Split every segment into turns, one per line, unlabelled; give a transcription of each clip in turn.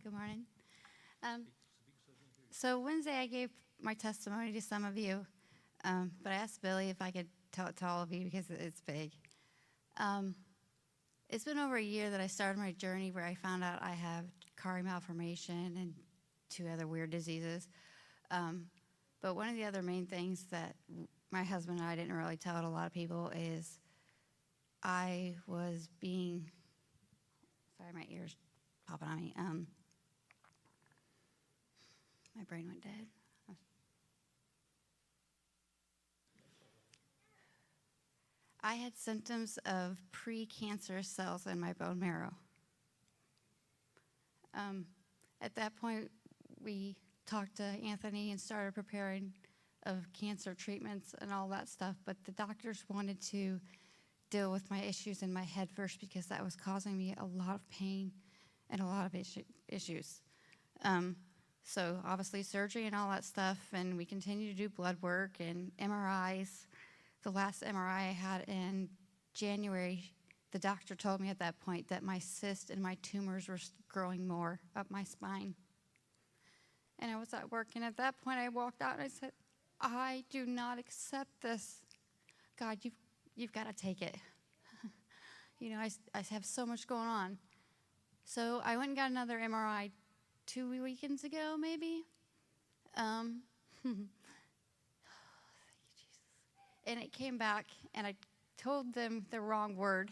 Good morning. So Wednesday I gave my testimony to some of you, but I asked Billy if I could tell it to all of you because it's big. It's been over a year that I started my journey where I found out I have cardiac malformation and 2 other weird diseases. But one of the other main things that my husband and I didn't really tell a lot of people is I was being, sorry, my ear's popping on me. My brain went dead. I had symptoms of pre-cancerous cells in my bone marrow. At that point, we talked to Anthony and started preparing of cancer treatments and all that stuff, but the doctors wanted to deal with my issues in my head first because that was causing me a lot of pain and a lot of issues. So obviously surgery and all that stuff, and we continue to do blood work and MRIs. The last MRI I had in January, the doctor told me at that point that my cyst and my tumors were growing more up my spine. And I was at work, and at that point I walked out and I said, I do not accept this. God, you've got to take it. You know, I have so much going on. So I went and got another MRI 2 weekends ago, maybe. Thank you, Jesus. And it came back, and I told them the wrong word,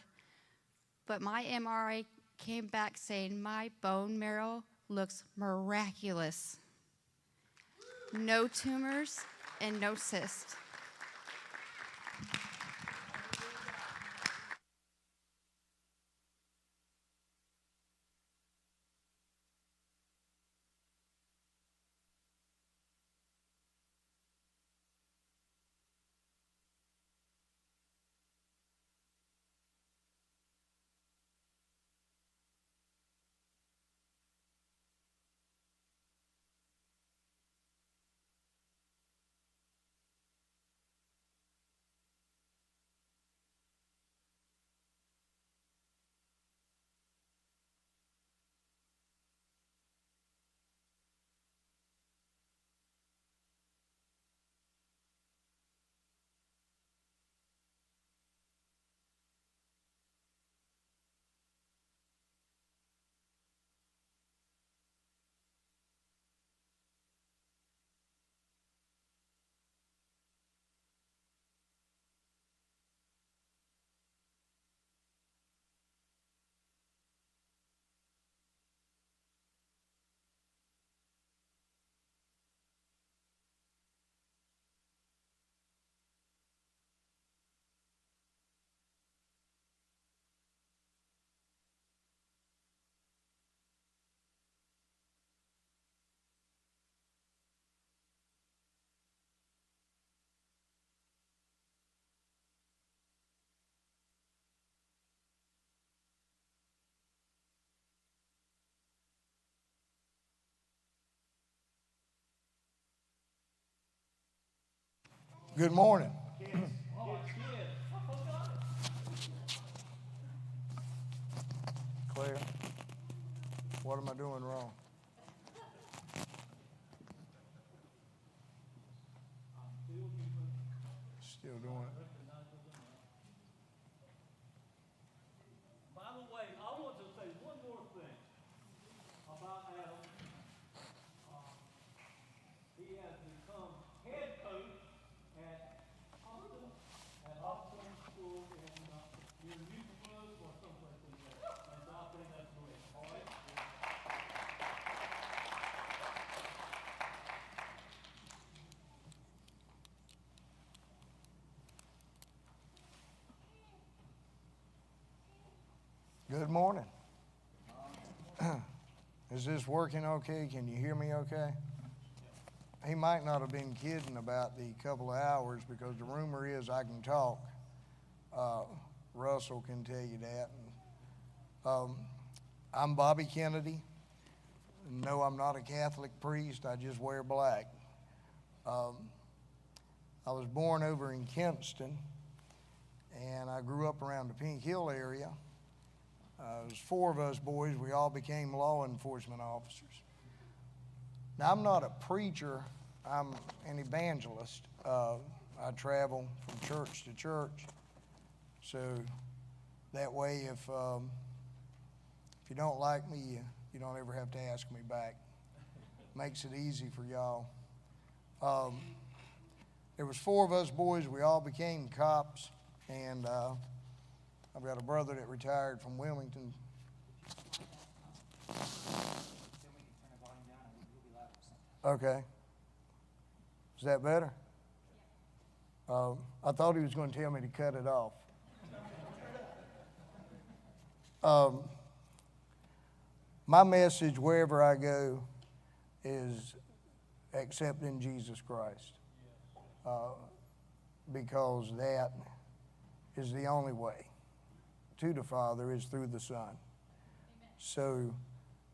but my MRI came back saying my bone marrow looks miraculous. No tumors and no cyst.
Good morning. Claire, what am I doing wrong? Still doing it.
By the way, I want to say one more thing about Adam. He has become head coach at Austin School in near Newton or someplace in there. And I think that's great. All right?
Good morning. Is this working okay? Can you hear me okay? He might not have been kidding about the couple of hours because the rumor is I can talk. Russell can tell you that. I'm Bobby Kennedy. No, I'm not a Catholic priest. I just wear black. I was born over in Kinston, and I grew up around the Pink Hill area. It was 4 of us boys. We all became law enforcement officers. Now, I'm not a preacher. I'm an evangelist. I travel from church to church. So that way, if you don't like me, you don't ever have to ask me back. Makes it easy for y'all. There was 4 of us boys. We all became cops, and I've got a brother that retired from Wilmington. Okay. Is that better? I thought he was going to tell me to cut it off. My message wherever I go is accepting Jesus Christ, because that is the only way to the Father is through the Son. Amen. So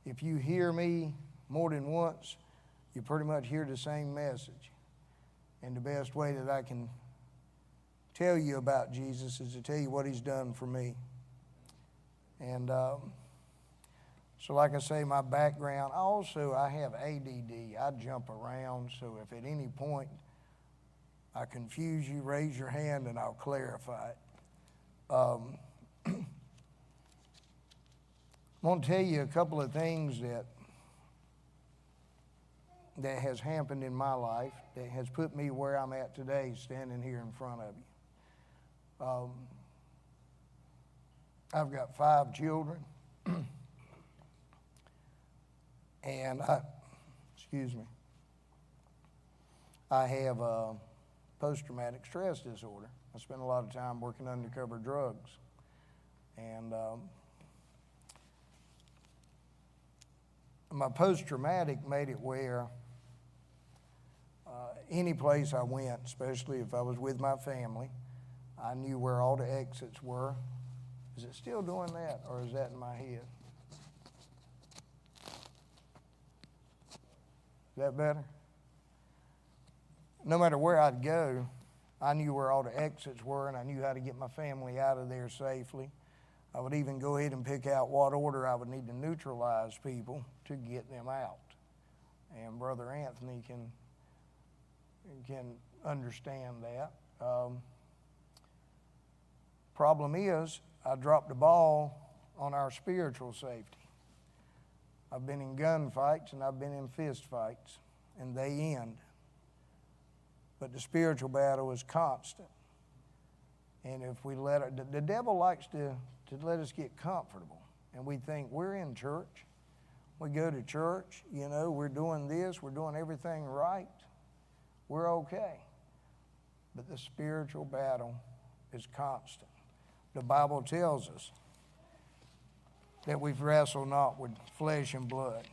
if you hear me more than once, you pretty much hear the same message. And the best way that I can tell you about Jesus is to tell you what he's done for me. And so like I say, my background, I have ADD. I jump around, so if at any point I confuse you, raise your hand and I'll clarify it. I'm going to tell you a couple of things that has happened in my life that has put me where I'm at today, standing here in front of you. I've got 5 children, and I have a post-traumatic stress disorder. I spend a lot of time working undercover drugs, and my post-traumatic made it where any place I went, especially if I was with my family, I knew where all the exits were. Is it still doing that, or is that in my head? Is that better? No matter where I'd go, I knew where all the exits were, and I knew how to get my family out of there safely. I would even go ahead and pick out what order I would need to neutralize people to get them out. And Brother Anthony can understand that. Problem is, I dropped the ball on our spiritual safety. I've been in gunfights and I've been in fist fights, and they end. But the spiritual battle is constant. And if we let it, the devil likes to let us get comfortable. And we think we're in church. We go to church, we're doing this, we're doing everything right. We're okay. But the spiritual battle is constant. The Bible tells us that we wrestle not with flesh and blood.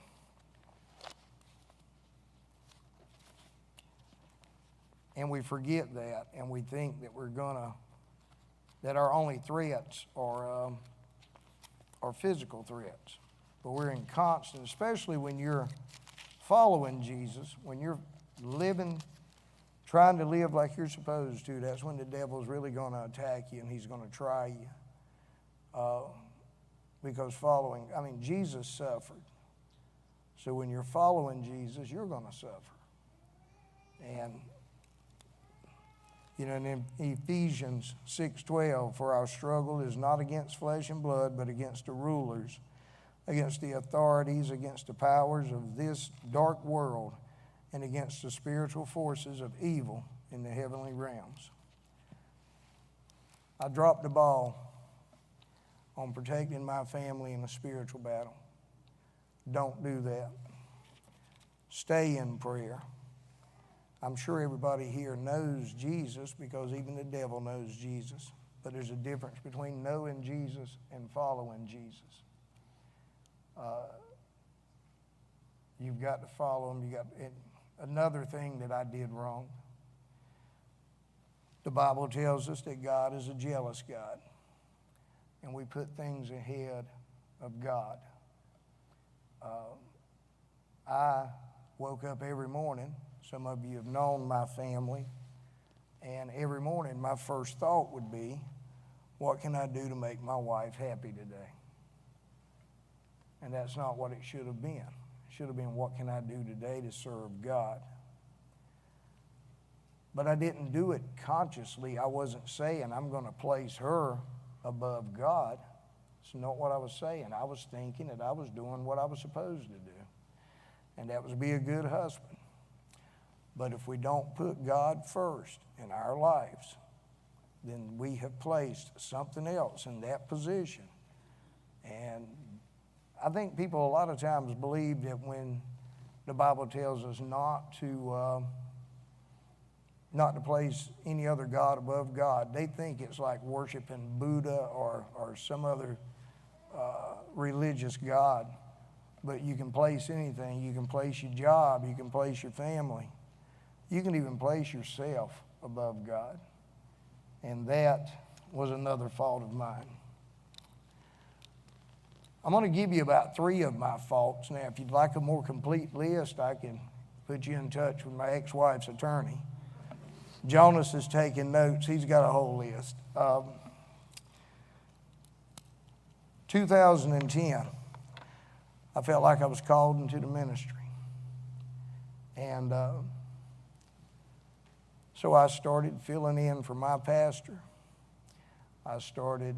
And we forget that, and we think that that our only threats are physical threats. But we're in constant, especially when you're following Jesus, when you're trying to live like you're supposed to, that's when the devil's really going to attack you and he's going to try you. Because Jesus suffered. So when you're following Jesus, you're going to suffer. And in Ephesians 6:12, for our struggle is not against flesh and blood, but against the rulers, against the authorities, against the powers of this dark world, and against the spiritual forces of evil in the heavenly realms. I dropped the ball on protecting my family in a spiritual battle. Don't do that. Stay in prayer. I'm sure everybody here knows Jesus because even the devil knows Jesus. But there's a difference between knowing Jesus and following Jesus. You've got to follow him. Another thing that I did wrong. The Bible tells us that God is a jealous God. And we put things ahead of God. I woke up every morning. Some of you have known my family. And every morning my first thought would be, what can I do to make my wife happy today? And that's not what it should have been. It should have been, what can I do today to serve God? But I didn't do it consciously. I wasn't saying I'm going to place her above God. It's not what I was saying. I was thinking that I was doing what I was supposed to do, and that was be a good husband. But if we don't put God first in our lives, then we have placed something else in that position. And I think people a lot of times believe that when the Bible tells us not to place any other god above God, they think it's like worshiping Buddha or some other religious god. But you can place anything. You can place your job. You can place your family. You can even place yourself above God. And that was another fault of mine. I'm going to give you about 3 of my faults. Now, if you'd like a more complete list, I can put you in touch with my ex-wife's attorney. Jonas is taking notes. He's got a whole list. 2010, I felt like I was called into the ministry. And so I started filling in for my pastor. I started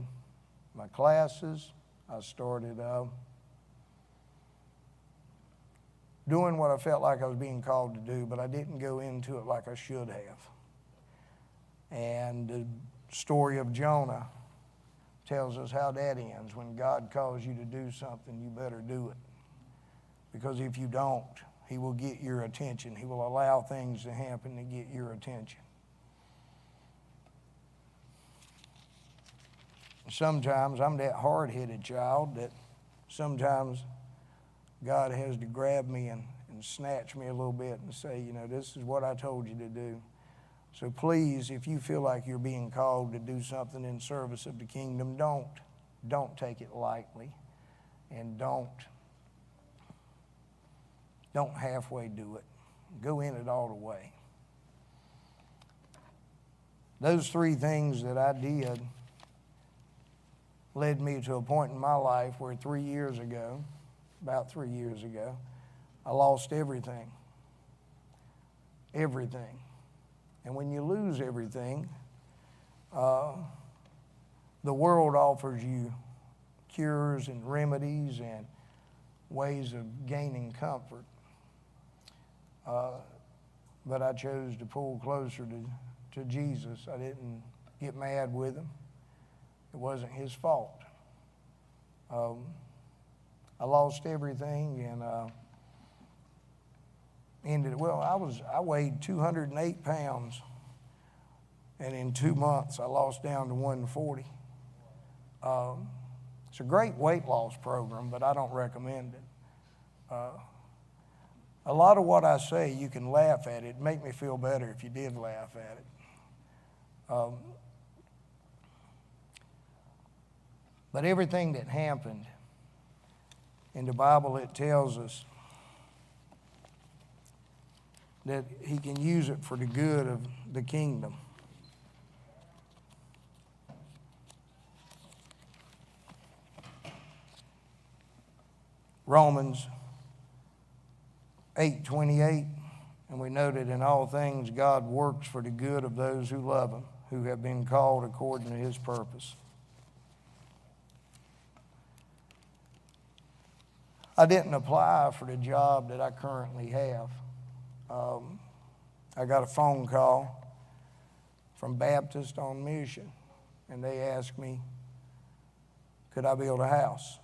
my classes. I started doing what I felt like I was being called to do, but I didn't go into it like I should have. And the story of Jonah tells us how that ends. When God calls you to do something, you better do it. Because if you don't, He will get your attention. He will allow things to happen to get your attention. Sometimes I'm that hard-headed child that sometimes God has to grab me and snatch me a little bit and say, you know, this is what I told you to do. So please, if you feel like you're being called to do something in service of the kingdom, don't take it lightly, and don't halfway do it. Go in it all the way. Those 3 things that I did led me to a point in my life where about 3 years ago, I lost everything. Everything. And when you lose everything, the world offers you cures and remedies and ways of gaining comfort. But I chose to pull closer to Jesus. I didn't get mad with Him. It wasn't His fault. I lost everything and I weighed 208 pounds, and in 2 months I lost down to 140. It's a great weight loss program, but I don't recommend it. A lot of what I say, you can laugh at it. It'd make me feel better if you did laugh at it. But everything that happened in the Bible, it tells us that He can use it for the good of the kingdom. Romans 8:28, and we noted in all things God works for the good of those who love Him, who have been called according to His purpose. I didn't apply for the job that I currently have. I got a phone call from Baptist on Mission, and they asked me, could I build a house?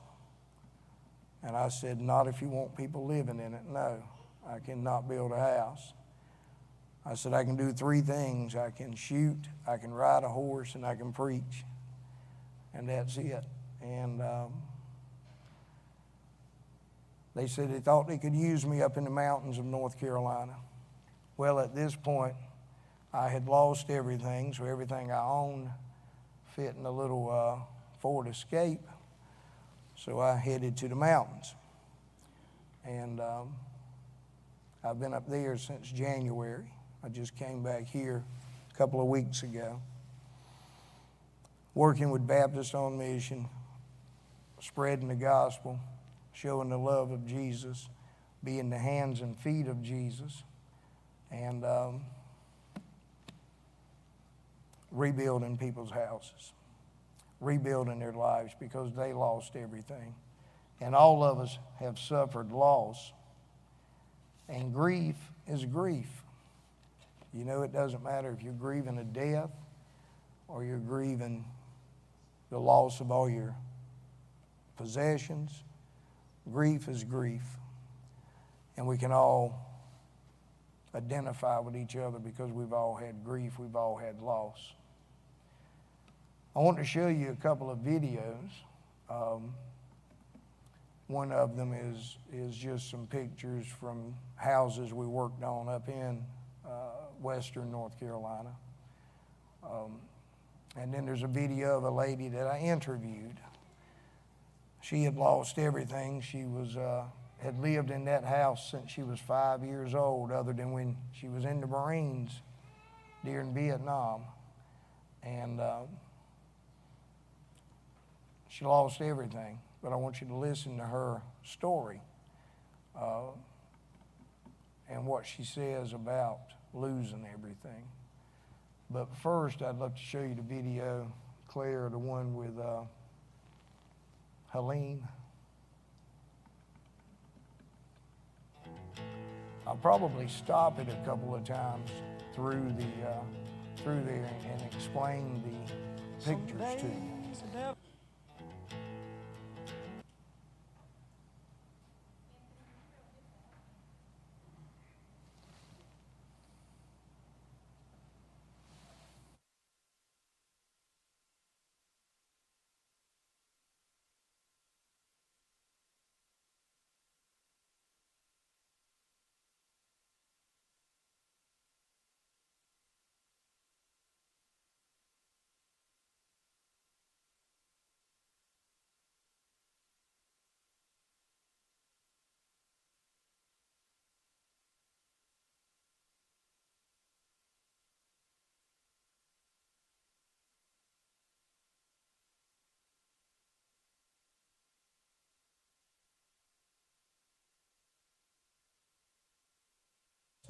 And I said, not if you want people living in it. No, I cannot build a house. I said, I can do 3 things. I can shoot, I can ride a horse, and I can preach. And that's it. And they said they thought they could use me up in the mountains of North Carolina. Well, at this point, I had lost everything, so everything I owned fit in a little Ford Escape. So I headed to the mountains. And I've been up there since January. I just came back here a couple of weeks ago, working with Baptist on Mission, spreading the gospel, showing the love of Jesus, being the hands and feet of Jesus, and rebuilding people's houses, rebuilding their lives because they lost everything. And all of us have suffered loss. And grief is grief. You know, it doesn't matter if you're grieving a death or you're grieving the loss of all your possessions. Grief is grief. And we can all identify with each other because we've all had grief, we've all had loss. I want to show you a couple of videos. One of them is just some pictures from houses we worked on up in western North Carolina. And then there's a video of a lady that I interviewed. She had lost everything. She had lived in that house since she was 5 years old, other than when she was in the Marines during Vietnam. And she lost everything. But I want you to listen to her story and what she says about losing everything. But first, I'd love to show you the video, Claire, the one with Helene. I'll probably stop it a couple of times through there and explain the pictures to you.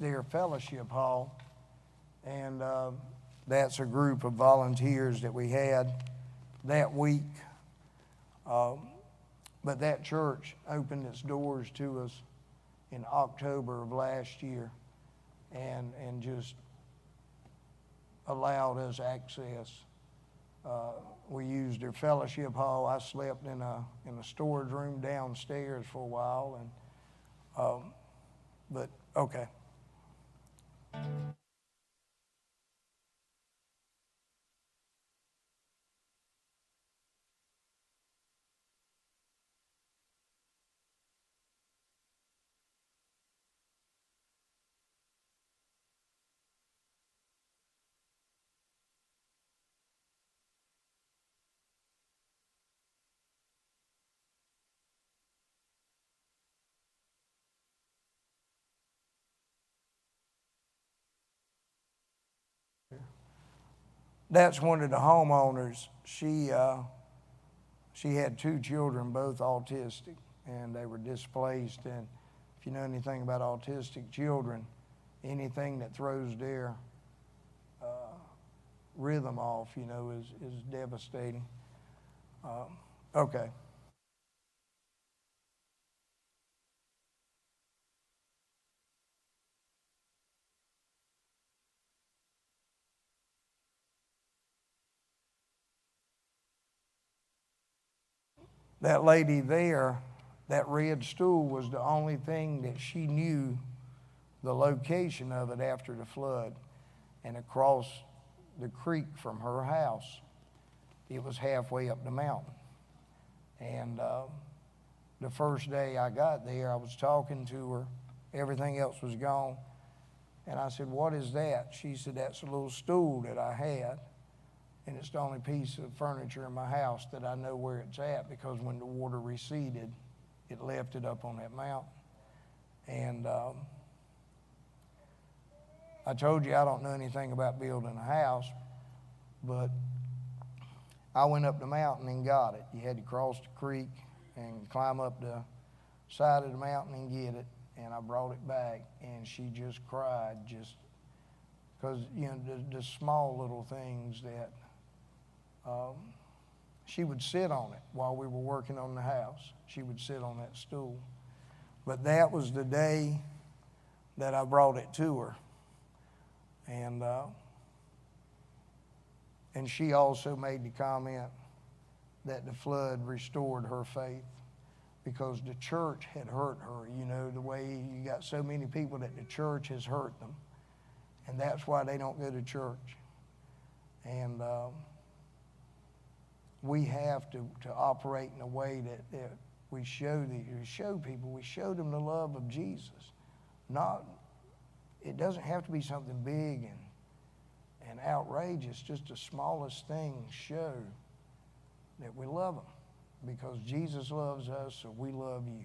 Their fellowship hall, and that's a group of volunteers that we had that week. But that church opened its doors to us in October of last year and just allowed us access. We used their fellowship hall. I slept in a storage room downstairs for a while, and but okay. That's one of the homeowners. She had 2 children, both autistic, and they were displaced. And if you know anything about autistic children, anything that throws their rhythm off, you know, is devastating. Okay. That lady there, that red stool was the only thing that she knew the location of it after the flood. And across the creek from her house, it was halfway up the mountain. And the first day I got there, I was talking to her. Everything else was gone. And I said, "What is that?" She said, "That's a little stool that I had. And it's the only piece of furniture in my house that I know where it's at, because when the water receded, it left it up on that mountain." And I told you I don't know anything about building a house, but I went up the mountain and got it. You had to cross the creek and climb up the side of the mountain and get it. And I brought it back, and she just cried, just because, the small little things that she would sit on it while we were working on the house. She would sit on that stool. But that was the day that I brought it to her. And she also made the comment that the flood restored her faith because the church had hurt her. The way you got so many people that the church has hurt them. And that's why they don't go to church. And we have to operate in a way that we show people, we show them the love of Jesus. It doesn't have to be something big and outrageous. Just the smallest things show that we love them because Jesus loves us, so we love you.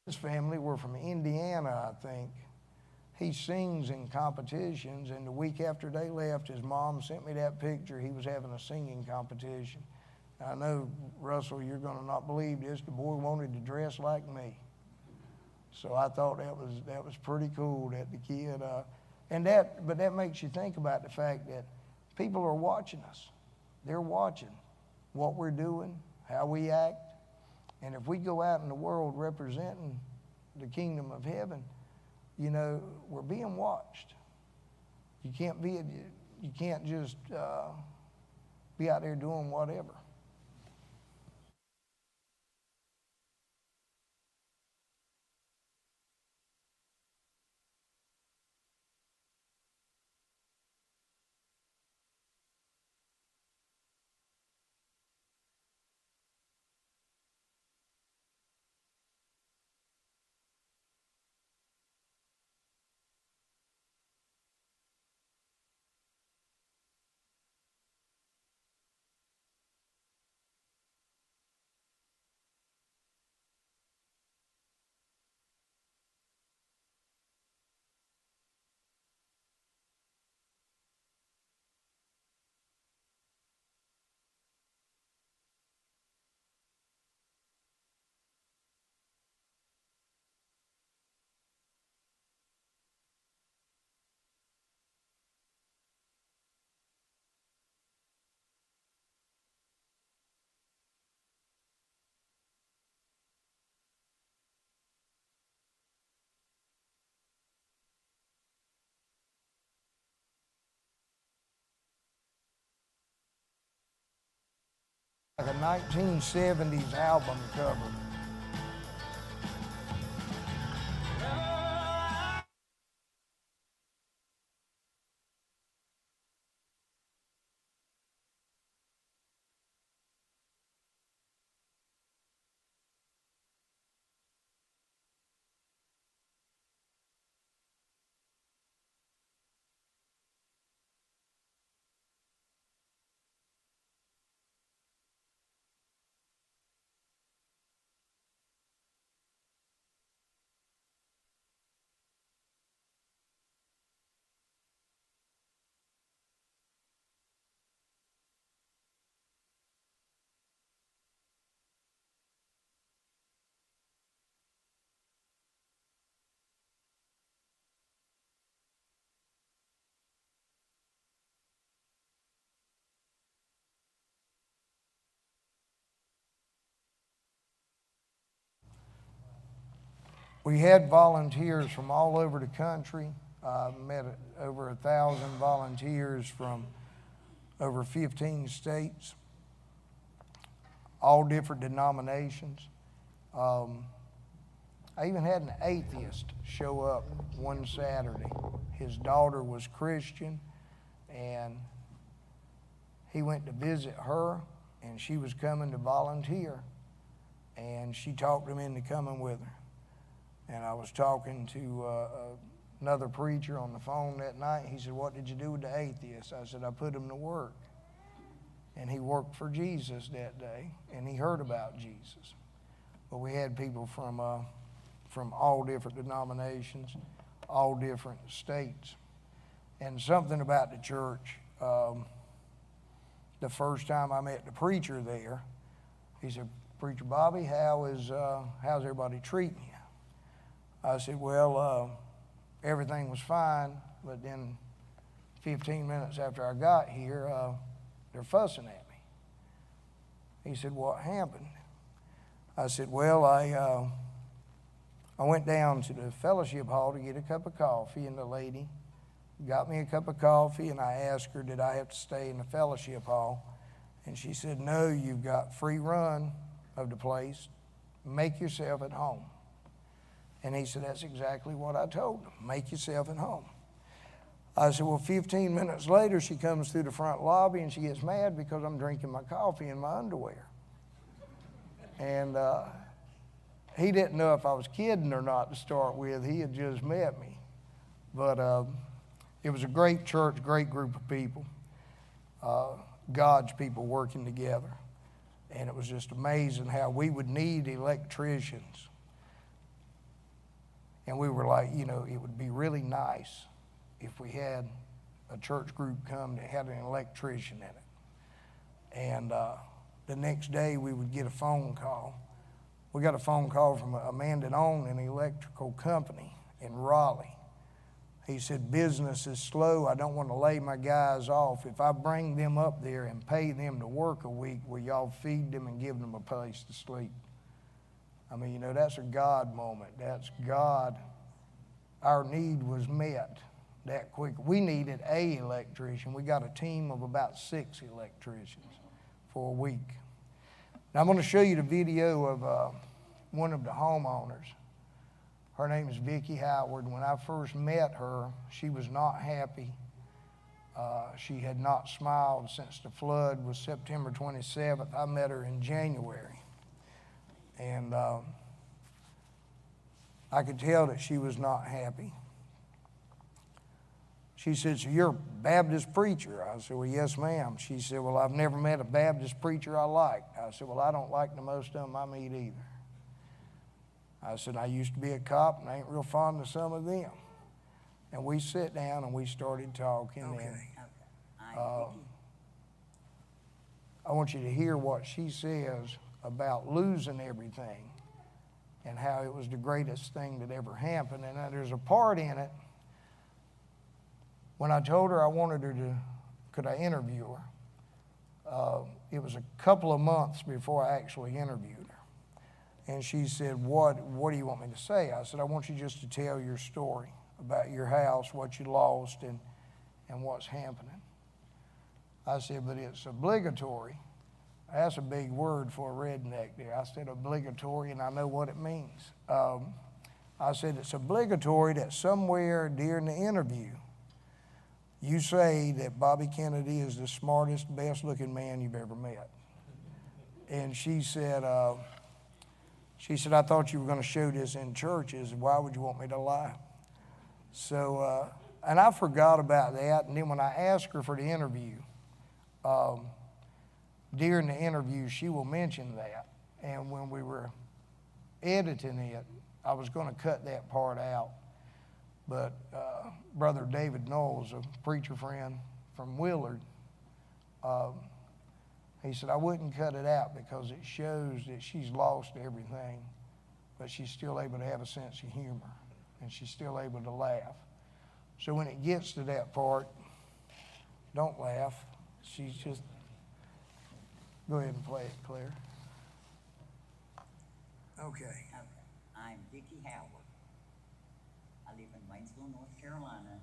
His family were from Indiana, I think. He sings in competitions, and the week after they left, his mom sent me that picture. He was having a singing competition. I know, Russell, you're going to not believe this. The boy wanted to dress like me. So I thought that was pretty cool that the kid, but that makes you think about the fact that people are watching us. They're watching what we're doing, how we act. And if we go out in the world representing the kingdom of heaven, we're being watched. You can't just be out there doing whatever. Like a 1970s album cover. We had volunteers from all over the country. Met over 1,000 volunteers from over 15 states, all different denominations. I even had an atheist show up one Saturday. His daughter was Christian, and he went to visit her, and she was coming to volunteer, and she talked him into coming with her. And I was talking to another preacher on the phone that night. He said, "What did you do with the atheist?" I said, "I put him to work." And he worked for Jesus that day, and he heard about Jesus. But we had people from all different denominations, all different states. And something about the church, the first time I met the preacher there, he said, "Preacher Bobby, how's everybody treating you?" I said, "Well, everything was fine, but then 15 minutes after I got here, they're fussing at me." He said, "What happened?" I said, "Well, I went down to the fellowship hall to get a cup of coffee, and the lady got me a cup of coffee, and I asked her, did I have to stay in the fellowship hall? And she said, no, you've got free run of the place. Make yourself at home." And he said, that's exactly what I told him, make yourself at home. I said, well, 15 minutes later, she comes through the front lobby, and she gets mad because I'm drinking my coffee in my underwear. And he didn't know if I was kidding or not to start with. He had just met me. But it was a great church, great group of people, God's people working together. And it was just amazing how we would need electricians. And we were like, you know, it would be really nice if we had a church group come that had an electrician in it. And the next day we would get a phone call. We got a phone call from a man that owned an electrical company in Raleigh. He said, business is slow. I don't want to lay my guys off. If I bring them up there and pay them to work a week, will y'all feed them and give them a place to sleep? I mean, you know, that's a God moment. That's God. Our need was met that quick. We needed an electrician. We got a team of about 6 electricians for a week. Now, I'm going to show you the video of one of the homeowners. Her name is Vicki Howard. When I first met her, she was not happy. She had not smiled since the flood was September 27th. I met her in January. And I could tell that she was not happy. She said, so you're a Baptist preacher? I said, well, yes, ma'am. She said, well, I've never met a Baptist preacher I liked. I said, well, I don't like the most of them I meet either. I said, I used to be a cop, and I ain't real fond of some of them. And we sat down, and we started talking.
Okay.
And, I want you to hear what she says about losing everything and how it was the greatest thing that ever happened. And there's a part in it when I told her I wanted her to, could I interview her? It was a couple of months before I actually interviewed her. And she said, what do you want me to say? I said, I want you just to tell your story about your house, what you lost, and what's happening. I said, but it's obligatory. That's a big word for a redneck there. I said obligatory, and I know what it means. I said it's obligatory that somewhere during the interview, you say that Bobby Kennedy is the smartest, best-looking man you've ever met. And she said, I thought you were going to show this in churches. Why would you want me to lie? So, and I forgot about that. And then when I asked her for the interview, during the interview, she will mention that. And when we were editing it, I was going to cut that part out. But Brother David Knowles, a preacher friend from Willard, he said, I wouldn't cut it out because it shows that she's lost everything, but she's still able to have a sense of humor, and she's still able to laugh. So when it gets to that part, don't laugh. She's just, go ahead and play it, Claire.
Okay. I'm Vicki Howard. I live in Waynesville, North Carolina,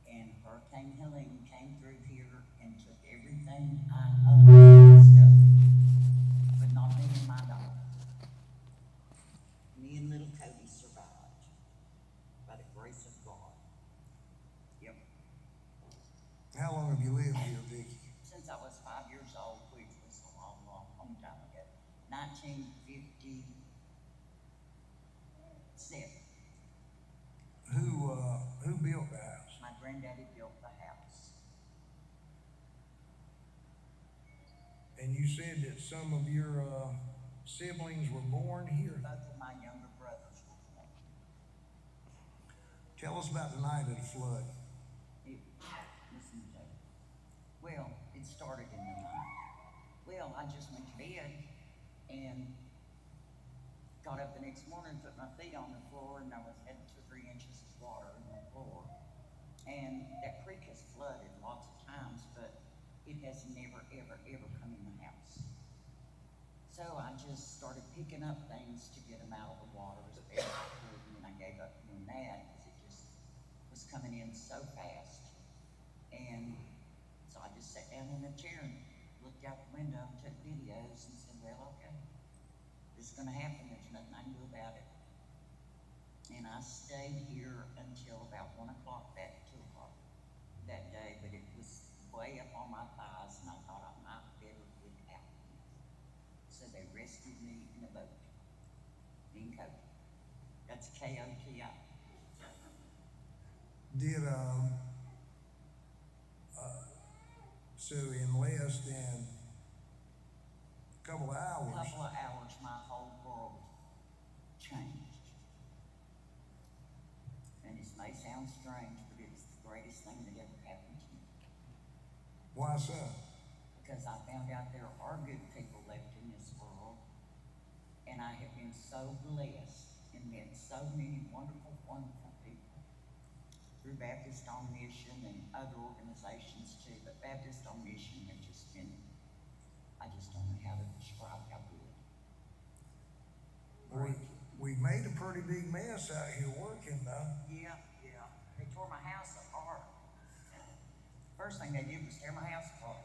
and Hurricane Helene came through here and took everything I owned and stuff, but not me and my dog. Me and little Cody survived by the grace of God. Yep.
How long have you lived here, Vicki?
Since I was 5 years old, which was a long, long, long time ago, 1957.
Who built the house?
My granddaddy built the house.
And you said that some of your siblings were born here?
Both of my younger brothers were born.
Tell us about the night of the flood.
Listen to it. Well, it started in the night. Well, I just went to bed and got up the next morning, put my feet on the floor, and I was had 2 or 3 inches of water in the floor. And that creek has flooded lots of times, but it has never, ever, ever come in the house. So I just started picking up things to get them out of the water as best I could, and then I gave up doing that because it just was coming in so fast. And so I just sat down in a chair and looked out the window and took videos and said, well, okay, this is gonna happen, there's nothing I can do about it. And I stayed here until about 1 o'clock, 2 o'clock that day, but it was way up on my thighs and I thought I might better get out. So they rescued me in a boat in Cody. That's K-O-T-I.
Did, so in less than a couple of hours,
Couple of hours, my whole world changed. And this may sound strange, but it's the greatest thing that ever happened to me.
why so?
Because I found out there are good people left in this world, and I have been so blessed and met so many wonderful, wonderful people through Baptist on Mission and other organizations too, but Baptist on Mission have just been, I just don't know how to describe how good.
We made a pretty big mess out here working though.
Yeah. They tore my house apart. First thing they did was tear my house apart.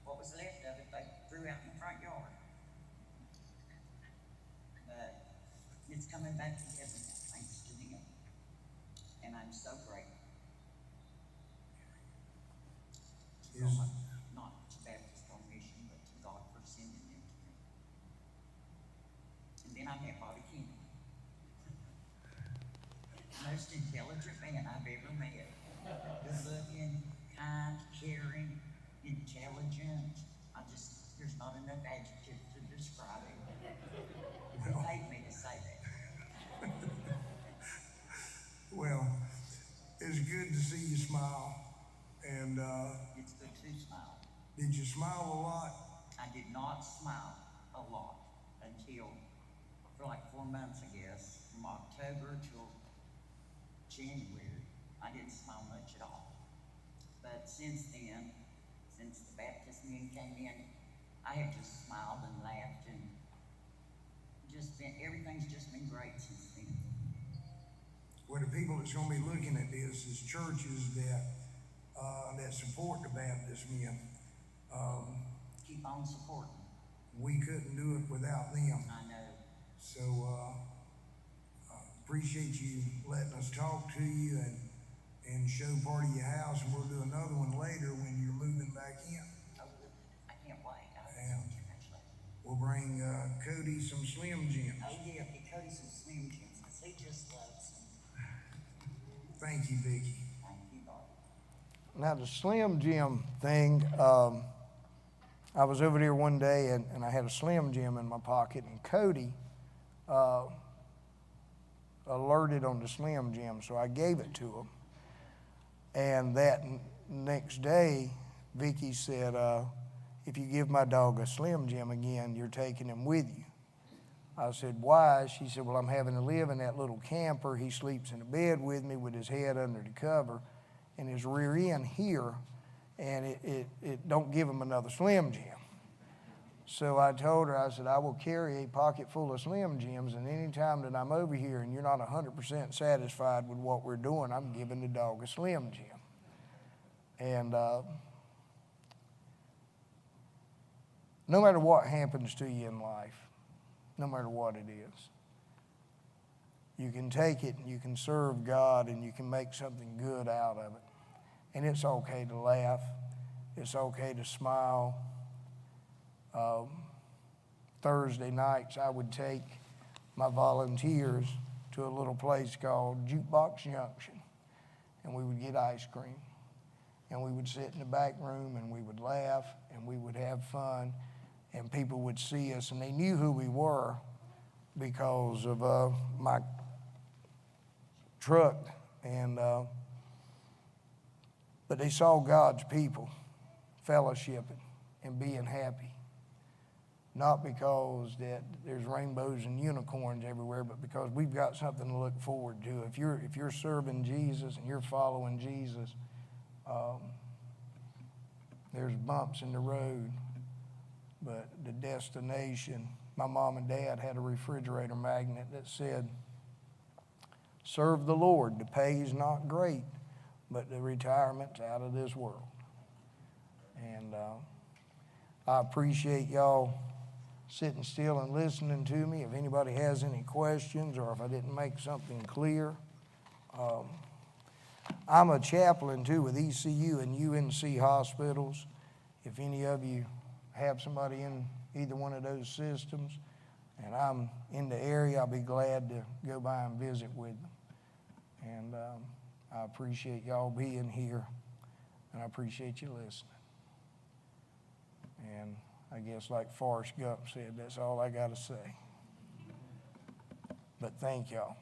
What was left of it, they threw out in the front yard. But it's coming back together now, thanks to them. And I'm so grateful.
Is,
Not to Baptist on Mission, but to God for sending them to me. And then I met Bobby Kennedy. Most intelligent man I've ever met. Good looking, kind, caring, intelligent. There's not enough adjectives to describe him. He paid me to say that.
well, it's good to see you smile. And
It's good to smile.
did you smile a lot?
I did not smile a lot until, for like 4 months, I guess, from October till January. I didn't smile much at all. But since then, since the Baptist men came in, I have just smiled and laughed and everything's just been great since then.
Well, the people that's going to be looking at this is churches that support the Baptist men.
Keep on supporting.
We couldn't do it without them.
I know.
So appreciate you letting us talk to you and show part of your house, and we'll do another one later when you're moving back in.
Oh, I can't wait.
And we'll bring Cody some Slim Jims.
Oh yeah, get Cody some Slim Jims, because he just loves them.
Thank you, Vicki.
Thank you, Bobby.
Now the Slim Jim thing, I was over there one day and I had a Slim Jim in my pocket, and Cody alerted on the Slim Jim, so I gave it to him. And that next day, Vicki said, if you give my dog a Slim Jim again, you're taking him with you. I said, why? She said, well, I'm having to live in that little camper. He sleeps in a bed with me with his head under the cover and his rear end here, and it don't give him another Slim Jim. So I told her, I said, I will carry a pocket full of Slim Jims, and anytime that I'm over here and you're not 100% satisfied with what we're doing, I'm giving the dog a Slim Jim. And no matter what happens to you in life, no matter what it is, you can take it and you can serve God and you can make something good out of it. And it's okay to laugh. It's okay to smile. Thursday nights, I would take my volunteers to a little place called Jukebox Junction, and we would get ice cream, and we would sit in the back room, and we would laugh, and we would have fun, and people would see us, and they knew who we were because of my truck And but they saw God's people fellowshipping and being happy. Not because that there's rainbows and unicorns everywhere, but because we've got something to look forward to. If you're serving Jesus and you're following Jesus, there's bumps in the road, but the destination. My mom and dad had a refrigerator magnet that said, "Serve the Lord. The pay's not great, but the retirement's out of this world." And I appreciate y'all sitting still and listening to me. If anybody has any questions or if I didn't make something clear, I'm a chaplain too with ECU and UNC hospitals. If any of you have somebody in either one of those systems and I'm in the area, I'll be glad to go by and visit with them. And I appreciate y'all being here, and I appreciate you listening. And I guess like Forrest Gump said, that's all I got to say. But thank y'all.